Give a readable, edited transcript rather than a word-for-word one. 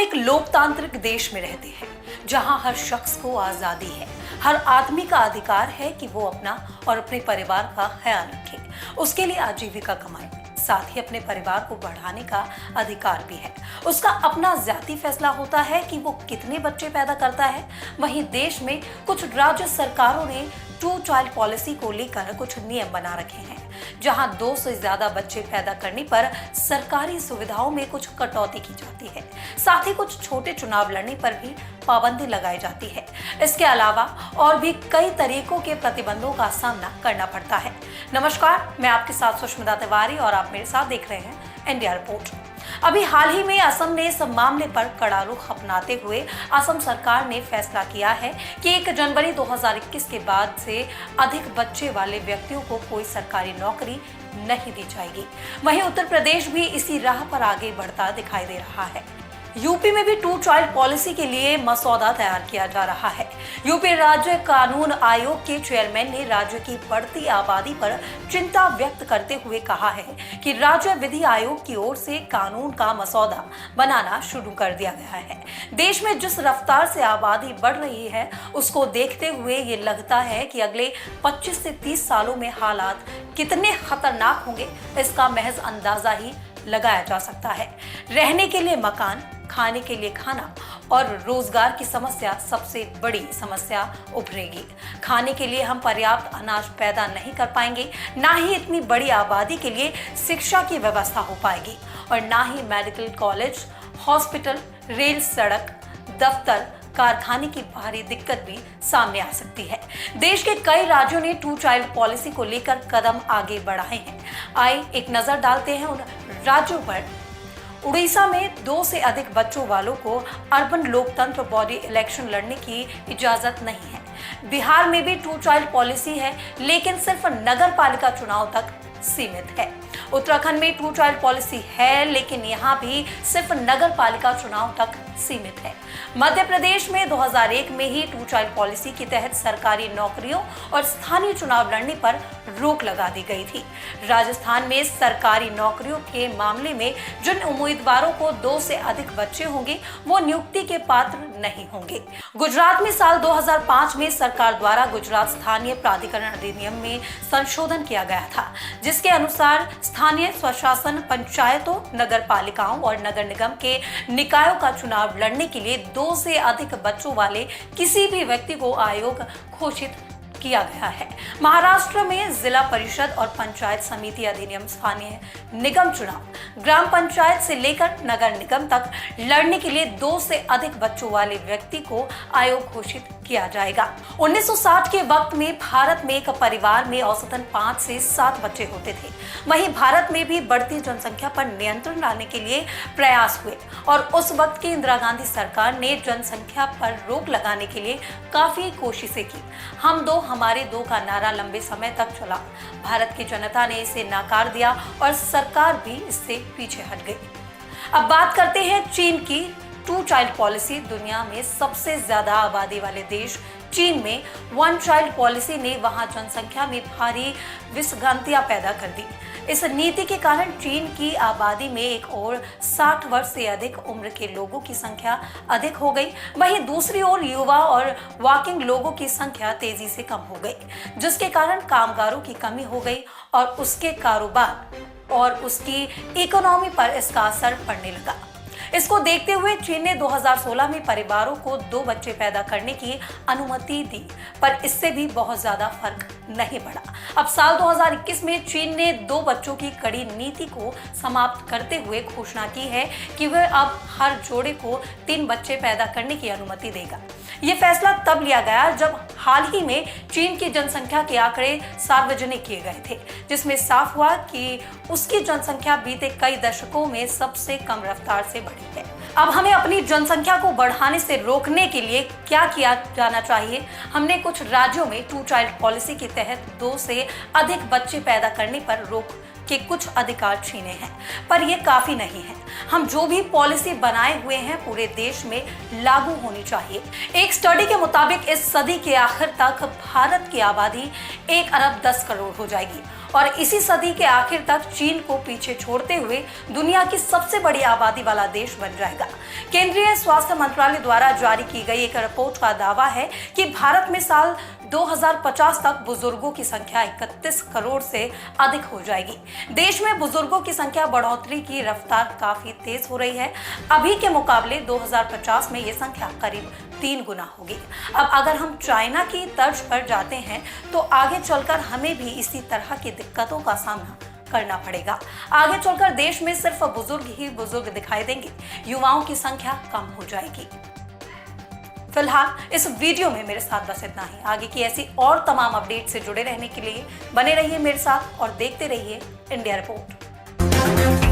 एक लोकतांत्रिक देश में रहते हैं जहां हर शख्स को आजादी है। हर आदमी का अधिकार है कि वो अपना और अपने परिवार का ख्याल रखे, उसके लिए आजीविका कमाए, साथ ही अपने परिवार को बढ़ाने का अधिकार भी है। उसका अपना ज़ाती फैसला होता है कि वो कितने बच्चे पैदा करता है। वहीं देश में कुछ राज्य सरकारों ने टू चाइल्ड पॉलिसी को लेकर कुछ नियम बना रखे हैं, जहां 2 से ज्यादा बच्चे पैदा करने पर सरकारी सुविधाओं में कुछ कटौती की जाती है। साथ ही कुछ छोटे चुनाव लड़ने पर भी पाबंदी लगाई जाती है। इसके अलावा और भी कई तरीकों के प्रतिबंधों का सामना करना पड़ता है। नमस्कार, मैं आपके साथ सुष्मिता तिवारी और आप मेरे साथ देख रहे हैं इंडिया रिपोर्ट। अभी हाल ही में असम ने इस मामले पर कड़ा रुख अपनाते हुए असम सरकार ने फैसला किया है कि 1 जनवरी 2021 के बाद से अधिक बच्चे वाले व्यक्तियों को कोई सरकारी नौकरी नहीं दी जाएगी। वहीं उत्तर प्रदेश भी इसी राह पर आगे बढ़ता दिखाई दे रहा है। यूपी में भी टू चाइल्ड पॉलिसी के लिए मसौदा तैयार किया जा रहा है। यूपी राज्य कानून आयोग के चेयरमैन ने राज्य की बढ़ती आबादी पर चिंता व्यक्त करते हुए कहा है कि राज्य विधि आयोग की ओर से कानून का मसौदा बनाना शुरू कर दिया गया है। देश में जिस रफ्तार से आबादी बढ़ रही है, उसको देखते हुए ये लगता है कि अगले 25 से 30 सालों में हालात कितने खतरनाक होंगे, इसका महज अंदाजा ही लगाया जा सकता है। रहने के लिए मकान, खाने के लिए खाना और रोजगार की समस्या सबसे बड़ी समस्या उभरेगी। खाने के लिए हम पर्याप्त अनाज पैदा नहीं कर पाएंगे, ना ही इतनी बड़ी आबादी के लिए शिक्षा की व्यवस्था हो पाएगी और ना ही मेडिकल कॉलेज, हॉस्पिटल, रेल, सड़क, दफ्तर, कारखाने की भारी दिक्कत भी सामने आ सकती है। देश के कई राज्यों ने टू चाइल्ड पॉलिसी को लेकर कदम आगे बढ़ाए हैं। आइए एक नजर डालते हैं उन राज्यों पर। उड़ीसा में 2 से अधिक बच्चों वालों को अर्बन लोकतंत्र बॉडी इलेक्शन लड़ने की इजाजत नहीं है। बिहार में भी टू चाइल्ड पॉलिसी है, लेकिन सिर्फ नगर पालिका चुनाव तक सीमित है। उत्तराखंड में टू चाइल्ड पॉलिसी है, लेकिन यहाँ भी सिर्फ नगर पालिका चुनाव तक सीमित है। मध्य प्रदेश में 2001 में ही टू चाइल्ड पॉलिसी के तहत सरकारी नौकरियों और स्थानीय चुनाव लड़ने पर रोक लगा दी गई थी। राजस्थान में सरकारी नौकरियों के मामले में जिन उम्मीदवारों को 2 से अधिक बच्चे होंगे, वो नियुक्ति के पात्र नहीं होंगे। गुजरात में साल 2005 में सरकार द्वारा गुजरात स्थानीय प्राधिकरण अधिनियम में संशोधन किया गया था, जिसके अनुसार स्थानीय स्वशासन पंचायतों, नगर पालिकाओं और नगर निगम के निकायों का चुनाव लड़ने के लिए 2 से अधिक बच्चों वाले किसी भी व्यक्ति को आयोग घोषित किया गया है। महाराष्ट्र में जिला परिषद और पंचायत समिति अधिनियम स्थानीय निगम चुनाव ग्राम पंचायत से लेकर नगर निगम तक लड़ने के लिए 2 से अधिक बच्चों वाले व्यक्ति को आयोग घोषित किया जाएगा। 1960 के वक्त में भारत में एक परिवार में औसतन 5 से 7 बच्चे होते थे। वहीं भारत में भी बढ़ती जनसंख्या पर नियंत्रण लाने के लिए प्रयास हुए और उस वक्त की इंदिरा गांधी सरकार ने जनसंख्या पर रोक लगाने के लिए काफी कोशिशें की। हम दो हमारे दो का नारा लंबे समय तक चला। भारत की जनता ने इसे नाकार दिया और सरकार भी इससे पीछे हट गई। अब बात करते हैं चीन की टू चाइल्ड पॉलिसी। दुनिया में सबसे ज्यादा आबादी वाले देश चीन में 1 चाइल्ड पॉलिसी ने वहां जनसंख्या में भारी विसंगतियां पैदा कर दी। इस नीति के कारण चीन की आबादी में एक और 60 वर्ष से अधिक उम्र के लोगों की संख्या अधिक हो गई। वहीं दूसरी ओर युवा और वर्किंग लोगों की संख्या तेजी से कम हो गई, जिसके कारण कामगारों की कमी हो गई और उसके कारोबार और उसकी इकोनॉमी पर इसका असर पड़ने लगा। इसको देखते हुए चीन ने 2016 में परिवारों को 2 बच्चे पैदा करने की अनुमति दी, पर इससे भी बहुत ज्यादा फर्क नहीं पड़ा। अब साल 2021 में चीन ने 2 बच्चों की कड़ी नीति को समाप्त करते हुए घोषणा की है कि वह अब हर जोड़े को 3 बच्चे पैदा करने की अनुमति देगा। ये फैसला तब लिया गया जब हाल ही में चीन की जनसंख्या के आंकड़े सार्वजनिक किए गए थे, जिसमें साफ हुआ कि उसकी जनसंख्या बीते कई दशकों में सबसे कम रफ्तार से बढ़ी है। अब हमें अपनी जनसंख्या को बढ़ाने से रोकने के लिए क्या किया जाना चाहिए? हमने कुछ राज्यों में टू चाइल्ड पॉलिसी के तहत 2 से अधिक बच्चे पैदा करने पर रोक के कुछ अधिकार छीने हैं, पर यह काफी नहीं है। हम जो भी पॉलिसी बनाए हुए हैं पूरे देश में लागू होनी चाहिए। एक स्टडी के मुताबिक इस सदी के आखिर तक भारत की आबादी 1 अरब 10 करोड़ हो जाएगी और इसी सदी के आखिर तक चीन को पीछे छोड़ते हुए दुनिया की सबसे बड़ी आबादी वाला देश बन जाएगा। केंद्रीय स्वास्थ्य मंत्रालय द्वारा जारी की गई एक रिपोर्ट का दावा है कि भारत में साल 2050 तक बुजुर्गों की संख्या 31 करोड़ से अधिक हो जाएगी। देश में बुजुर्गों की संख्या बढ़ोतरी की रफ्तार काफी तेज हो रही है। अभी के मुकाबले 2050 में ये संख्या करीब 3 गुना होगी। अब अगर हम चाइना की तर्ज पर जाते हैं तो आगे चलकर हमें भी इसी तरह की दिक्कतों का सामना करना पड़ेगा। आगे चलकर देश में सिर्फ बुजुर्ग ही बुजुर्ग दिखाई देंगे, युवाओं की संख्या कम हो जाएगी। फिलहाल इस वीडियो में मेरे साथ बस इतना ही। आगे की ऐसी और तमाम अपडेट से जुड़े रहने के लिए बने रहिए मेरे साथ और देखते रहिए इंडिया रिपोर्ट।